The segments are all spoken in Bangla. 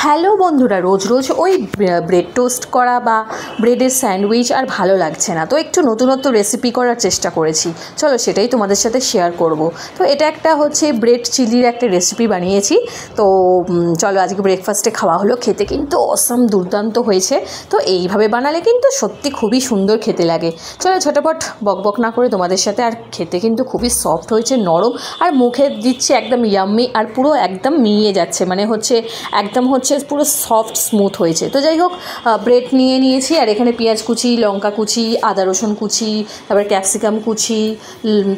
হ্যালো বন্ধুরা, রোজ রোজ ওই ব্রেড টোস্ট করা বা ব্রেডের স্যান্ডউইচ আর ভালো লাগছে না, তো একটু নতুনত্ব রেসিপি করার চেষ্টা করেছি। চলো সেটাই তোমাদের সাথে শেয়ার করব। তো এটা একটা হচ্ছে ব্রেড চিলির একটা রেসিপি বানিয়েছি। তো চলো আজকে ব্রেকফাস্টে খাওয়া হলো, খেতে কিন্তু অসাম দুর্দান্ত হয়েছে। তো এইভাবে বানালে কিন্তু সত্যি খুবই সুন্দর খেতে লাগে। চলো ঝটপট বকবক না করে তোমাদের সাথে, আর খেতে কিন্তু খুবই সফট হয়েছে, নরম, আর মুখে দিচ্ছে একদম ইয়াম্মি, আর পুরো একদম মিলিয়ে যাচ্ছে, মানে হচ্ছে একদম হচ্ছে পুরো সফট স্মুথ হয়েছে। তো যাই হোক, ব্রেড নিয়ে নিয়েছি, আর এখানে পেঁয়াজ কুচি, লঙ্কা কুচি, আদা রসুন কুচি, তারপর ক্যাপসিকাম কুচি,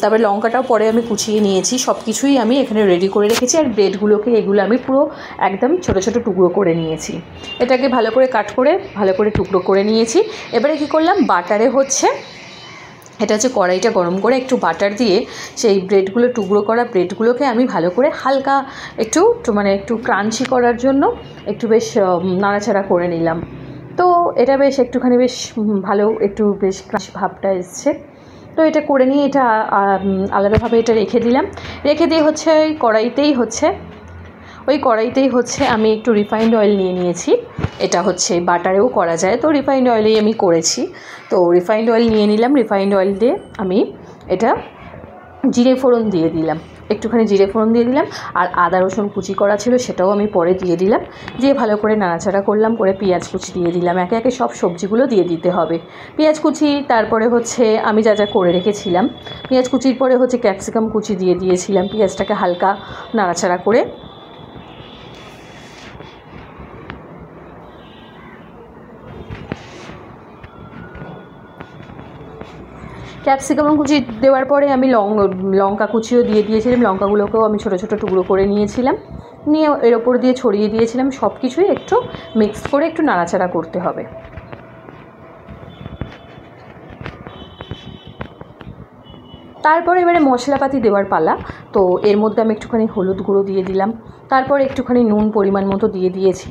তারপরে লঙ্কাটাও পরে আমি কুচিয়ে নিয়েছি। সব কিছুই আমি এখানে রেডি করে রেখেছি। আর ব্রেডগুলোকে এগুলো আমি পুরো একদম ছোটো ছোটো টুকরো করে নিয়েছি। এটাকে ভালো করে কাট করে ভালো করে টুকরো করে নিয়েছি। এবারে কি করলাম, বাটারে হচ্ছে এটা হচ্ছে কড়াইটা গরম করে একটু বাটার দিয়ে সেই ব্রেডগুলো, টুকরো করা ব্রেডগুলোকে আমি ভালো করে হালকা একটু মানে একটু ক্রাঞ্চি করার জন্য একটু বেশ নাড়াচাড়া করে নিলাম। তো এটা বেশ একটুখানি বেশ ভালো, একটু বেশ ক্রাঞ্চি ভাবটা এসছে। তো এটা করে নিয়ে এটা আলাদাভাবে এটা রেখে দিলাম। রেখে দিয়ে হচ্ছে ওই কড়াইতেই হচ্ছে আমি একটু রিফাইন্ড অয়েল নিয়ে নিয়েছি। এটা হচ্ছে বাটারেও করা যায়, তো রিফাইন্ড অয়েলেই আমি করেছি। তো রিফাইন্ড অয়েল নিয়ে নিলাম। রিফাইন্ড অয়েল দিয়ে আমি এটা জিরে ফোড়ন দিয়ে দিলাম, একটুখানি জিরে ফোড়ন দিয়ে দিলাম। আর আদা রসুন কুচি করা ছিল সেটাও আমি পরে দিয়ে দিলাম। দিয়ে ভালো করে নাড়াচাড়া করলাম, করে পেঁয়াজ কুচি দিয়ে দিলাম। একে একে সব সবজিগুলো দিয়ে দিতে হবে। পেঁয়াজ কুচি, তারপরে হচ্ছে আমি যা যা করে রেখেছিলাম, পেঁয়াজ কুচির পরে হচ্ছে ক্যাপসিকাম কুচি দিয়ে দিয়েছিলাম। পেঁয়াজটাকে হালকা নাড়াচাড়া করে ক্যাপসিকাম কুচি দেওয়ার পরে আমি লঙ্কা কুচিও দিয়ে দিয়েছিলাম। লঙ্কাগুলোকেও আমি ছোটো ছোটো টুকরো করে নিয়েছিলাম, নিয়ে এর ওপর দিয়ে ছড়িয়ে দিয়েছিলাম। সব কিছুই একটু মিক্স করে একটু নাড়াচাড়া করতে হবে। তারপরে এবারে মশলাপাতি দেওয়ার পালা। তো এর মধ্যে আমি একটুখানি হলুদ গুঁড়ো দিয়ে দিলাম, তারপর একটুখানি নুন পরিমাণ মতো দিয়ে দিয়েছি,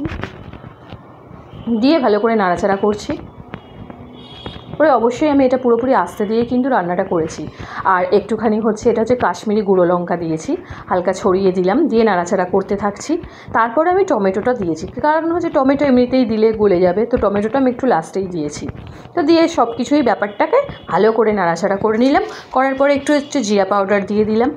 দিয়ে ভালো করে নাড়াচাড়া করছি। পরে অবশ্যই আমি এটা পুরোপুরি আস্তে দিয়ে কিন্তু রান্নাটা করেছি। আর একটুখানি হচ্ছে এটা হচ্ছে কাশ্মীরি গুঁড়ো লঙ্কা দিয়েছি, হালকা ছড়িয়ে দিলাম, দিয়ে নাড়াচাড়া করতে থাকছি। তারপরে আমি টমেটোটা দিয়েছি, কারণ হচ্ছে টমেটো এমনিতেই দিলে গলে যাবে, তো টমেটোটা আমি একটু লাস্টেই দিয়েছি। তো দিয়ে সব কিছুই ব্যাপারটাকে ভালো করে নাড়াচাড়া করে নিলাম। করার পরে একটু জিরা পাউডার দিয়ে দিলাম,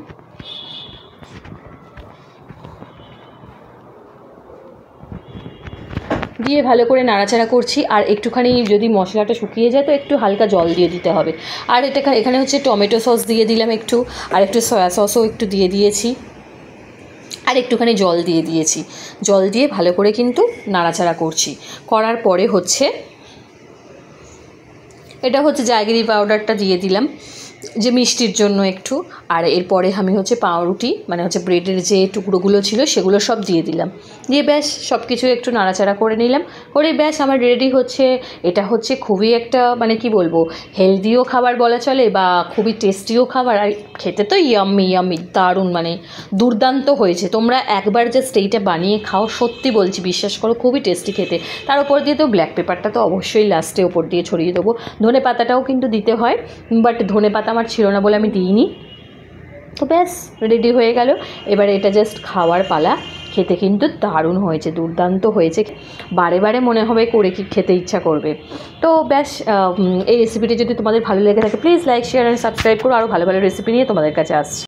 দিয়ে ভালো করে নাড়াচাড়া করছি। আর একটুখানি যদি মশলাটা শুকিয়ে যায় তো একটু হালকা জল দিয়ে দিতে হবে। আর এখানে হচ্ছে টমেটো সস দিয়ে দিলাম একটু, আর একটু সয়া সসও একটু দিয়ে দিয়েছি, আর একটুখানি জল দিয়ে দিয়েছি। জল দিয়ে ভালো করে কিন্তু নাড়াচাড়া করছি। করার পরে হচ্ছে এটা হচ্ছে জায়গিরি পাউডারটা দিয়ে দিলাম যে মিষ্টির জন্য একটু। আর এরপরে আমি হচ্ছে পাউরুটি, মানে হচ্ছে ব্রেডের যে টুকরোগুলো ছিল সেগুলো সব দিয়ে দিলাম। দিয়ে ব্যাস সব কিছু একটু নাড়াচাড়া করে নিলাম, করে ব্যাস আমার রেডি হচ্ছে। এটা হচ্ছে খুবই একটা মানে কি বলবো, হেলদিও খাবার বলা চলে, বা খুবই টেস্টিও খাবার। আর খেতে তো ইয়াম্মি দারুণ, মানে দুর্দান্ত হয়েছে। তোমরা একবার জাস্ট এইটা বানিয়ে খাও, সত্যি বলছি, বিশ্বাস করো খুবই টেস্টি খেতে। তার উপর দিয়ে তো ব্ল্যাক পেপারটা তো অবশ্যই লাস্টে ওপর দিয়ে ছড়িয়ে দেবো। ধনে পাতাটাও কিন্তু দিতে হয়, বাট ধনে পাতা আমার ছিল না বলে আমি দিইনি। তো ব্যাস রেডি হয়ে গেল। এবারে এটা জাস্ট খাওয়ার পালা। খেতে কিন্তু দারুণ হয়েছে, দুর্দান্ত হয়েছে, বারে বারে মনে হবে করে কি খেতে ইচ্ছা করবে। তো ব্যাস এই রেসিপিটি যদি তোমাদের ভালো লেগে থাকে please like, share and subscribe করো। আরও ভালো ভালো রেসিপি নিয়ে তোমাদের কাছে আসছি।